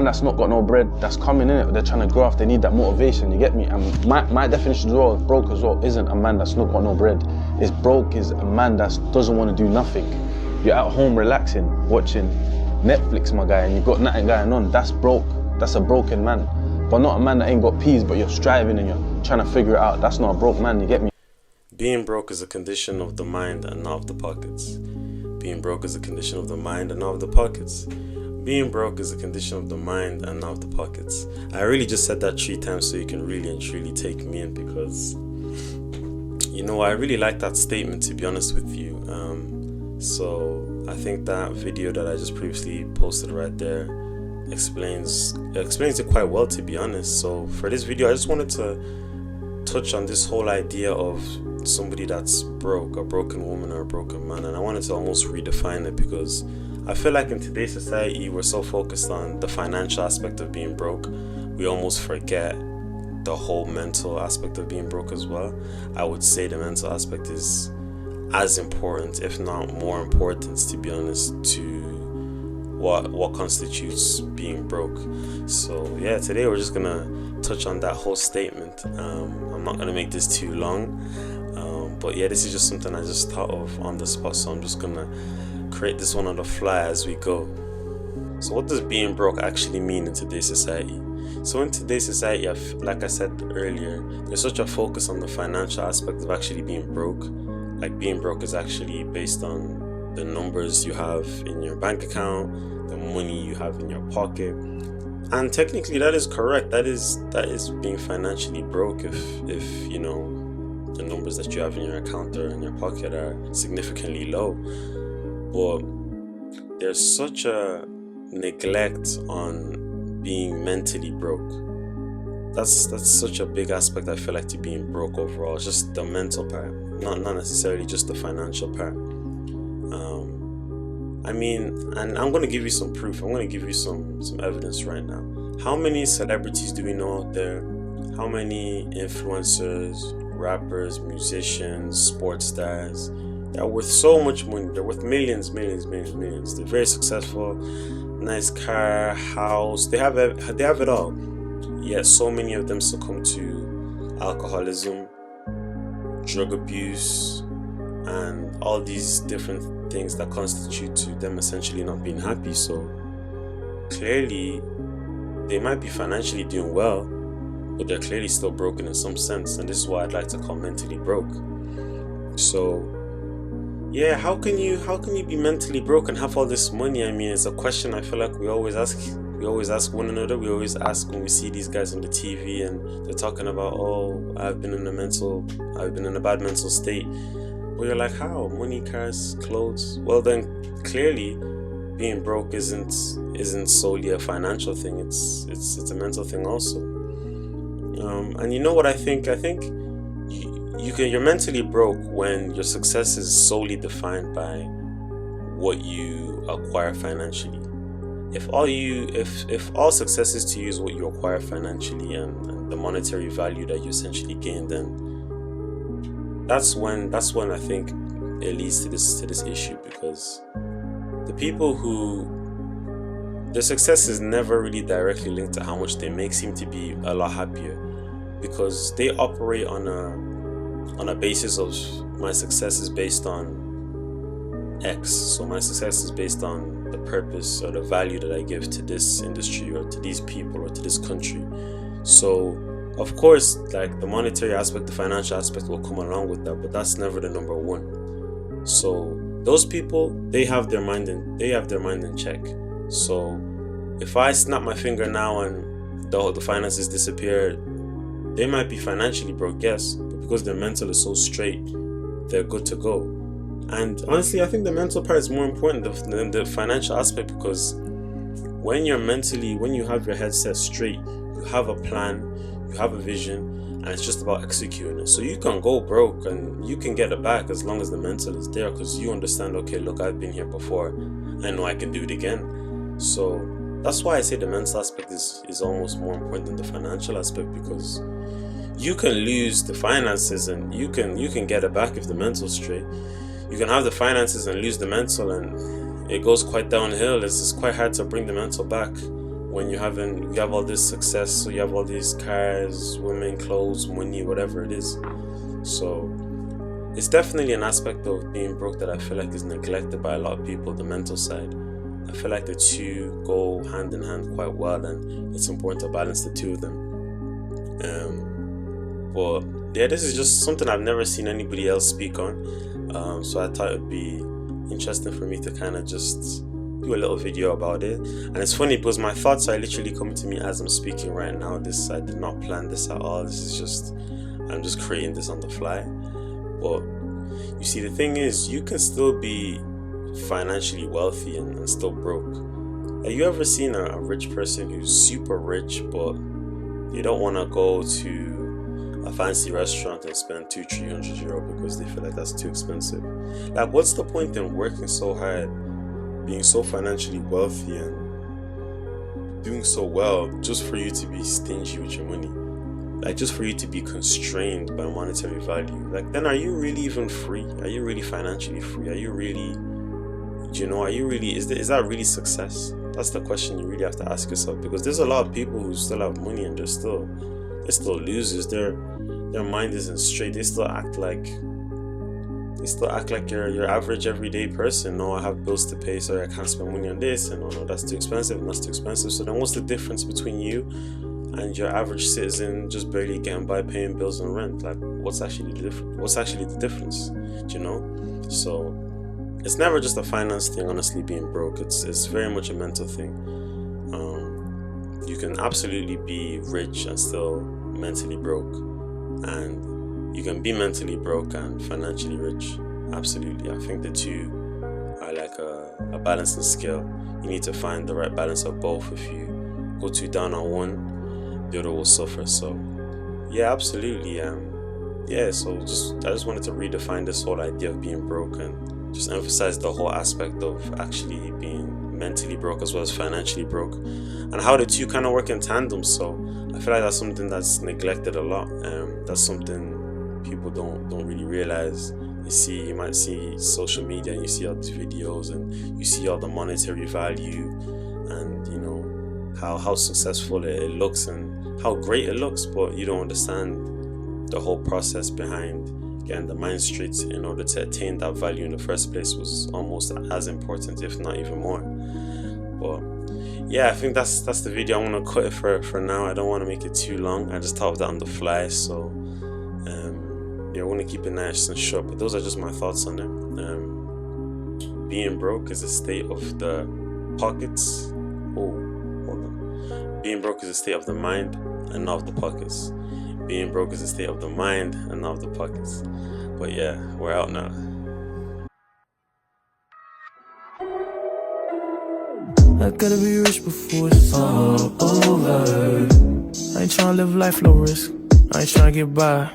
that's not got no bread, that's coming in it, they're trying to graft, they need that motivation, you get me? And my definition as well of broke as well isn't a man that's not got no bread. It's broke is a man that doesn't want to do nothing. You're at home relaxing, watching Netflix, my guy, and you've got nothing going on. That's broke. That's a broken man. But not a man that ain't got peas, but you're striving and you're trying to figure it out. That's not a broke man, you get me? Being broke is a condition of the mind and not of the pockets. Being broke is a condition of the mind and not of the pockets. Being broke is a condition of the mind and not of the pockets. I really just said that 3 times so you can really and truly take me in, because, you know, I really like that statement, to be honest with you. So I think that video that I just previously posted right there explains it quite well, to be honest. So for this video, I just wanted to touch on this whole idea of somebody that's broke, a broken woman or a broken man, and I wanted to almost redefine it, because I feel like in today's society we're so focused on the financial aspect of being broke, we almost forget the whole mental aspect of being broke as well. I would say the mental aspect is as important, if not more important, to be honest, to what constitutes being broke. So yeah, today we're just gonna touch on that whole statement. I'm not gonna make this too long, but yeah, this is just something I just thought of on the spot, so I'm just gonna create this one on the fly as we go. So what does being broke actually mean in today's society? So in today's society, like I said earlier, there's such a focus on the financial aspect of actually being broke. Like, being broke is actually based on the numbers you have in your bank account, the money you have in your pocket, and technically that is correct. That is being financially broke if you know the numbers that you have in your account or in your pocket are significantly low. But there's such a neglect on being mentally broke. That's such a big aspect, I feel like, to being broke overall. It's just the mental part, not necessarily just the financial part. I mean, and I'm going to give you some proof. I'm going to give you some evidence right now. How many celebrities do we know out there? How many influencers, rappers, musicians, sports stars? They're worth so much money. They're worth millions. They're very successful, nice car, house. They have it all. Yet so many of them succumb to alcoholism, drug abuse, and all these different things that constitute to them essentially not being happy. So clearly they might be financially doing well, but they're clearly still broken in some sense, and this is what I'd like to call mentally broke. So yeah, how can you be mentally broke and have all this money? I mean, it's a question I feel like we always ask one another. We always ask when we see these guys on the TV and they're talking about, oh, I've been in a bad mental state. But you're like, how? Money, cars, clothes? Well, then clearly being broke isn't solely a financial thing. It's a mental thing also. And you know what I think? I think you're mentally broke when your success is solely defined by what you acquire financially. If all success is to use what you acquire financially and the monetary value that you essentially gain, then that's when I think it leads to this issue, because the people who their success is never really directly linked to how much they make seem to be a lot happier, because they operate on a basis of my success is based on X. So my success is based on the purpose or the value that I give to this industry or to these people or to this country. So of course, like, the monetary aspect, the financial aspect will come along with that, but that's never the number one. So those people, they have their mind in check. So if I snap my finger now and the finances disappear, they might be financially broke, yes, but because their mental is so straight, they're good to go. And honestly, I think the mental part is more important than the financial aspect, because when you have your head set straight, you have a plan, you have a vision, and it's just about executing it. So you can go broke and you can get it back as long as the mental is there, because you understand, okay, look, I've been here before, I know I can do it again. So that's why I say the mental aspect is almost more important than the financial aspect, because you can lose the finances and you can get it back if the mental's straight. You can have the finances and lose the mental, and it goes quite downhill. It's quite hard to bring the mental back. when you have all this success, so you have all these cars, women, clothes, money, whatever it is. So it's definitely an aspect of being broke that I feel like is neglected by a lot of people, the mental side. I feel like the two go hand in hand quite well, and it's important to balance the two of them. But yeah, this is just something I've never seen anybody else speak on, so I thought it'd be interesting for me to kind of just do a little video about it. And it's funny because my thoughts are literally coming to me as I'm speaking right now. I did not plan this at all. This is just, I'm just creating this on the fly. But you see, the thing is, you can still be financially wealthy and still broke. Have you ever seen a rich person who's super rich, but they don't want to go to a fancy restaurant and spend 200-300 euro because they feel like that's too expensive? Like, what's the point in working so hard, being so financially wealthy and doing so well, just for you to be stingy with your money? Like, just for you to be constrained by monetary value? Like, then are you really even free? Are you really financially free? Are you really, is that really success? That's the question you really have to ask yourself, because there's a lot of people who still have money and they're still losers. Their mind isn't straight. They still act like your average everyday person. No, I have bills to pay, so I can't spend money on this, and no, that's too expensive, and that's too expensive. So then what's the difference between you and your average citizen just barely getting by paying bills and rent? Like, what's actually the difference? So it's never just a finance thing, honestly. Being broke, it's very much a mental thing. You can absolutely be rich and still mentally broke, and you can be mentally broke and financially rich. Absolutely. I think the two are like a balancing scale. You need to find the right balance of both. If you go too down on one, the other will suffer. So yeah, absolutely. So I just wanted to redefine this whole idea of being broke and just emphasize the whole aspect of actually being mentally broke as well as financially broke, and how the two kind of work in tandem. So I feel like that's something that's neglected a lot. That's something people don't really realize. You might see social media and you see all these videos and you see all the monetary value and how successful it looks and how great it looks, but you don't understand the whole process behind getting the mind straight in order to attain that value in the first place was almost as important, if not even more. But yeah, I think that's the video. I'm gonna cut it for now. I don't want to make it too long. I just thought of that on the fly. So I want to keep it nice and short, but those are just my thoughts on it. Being broke is a state of the pockets. Being broke is a state of the mind and not of the pockets. Being broke is a state of the mind and not of the pockets. But yeah, we're out now. I gotta be rich before it's all over. I ain't tryna live life low risk. I ain't tryna get by.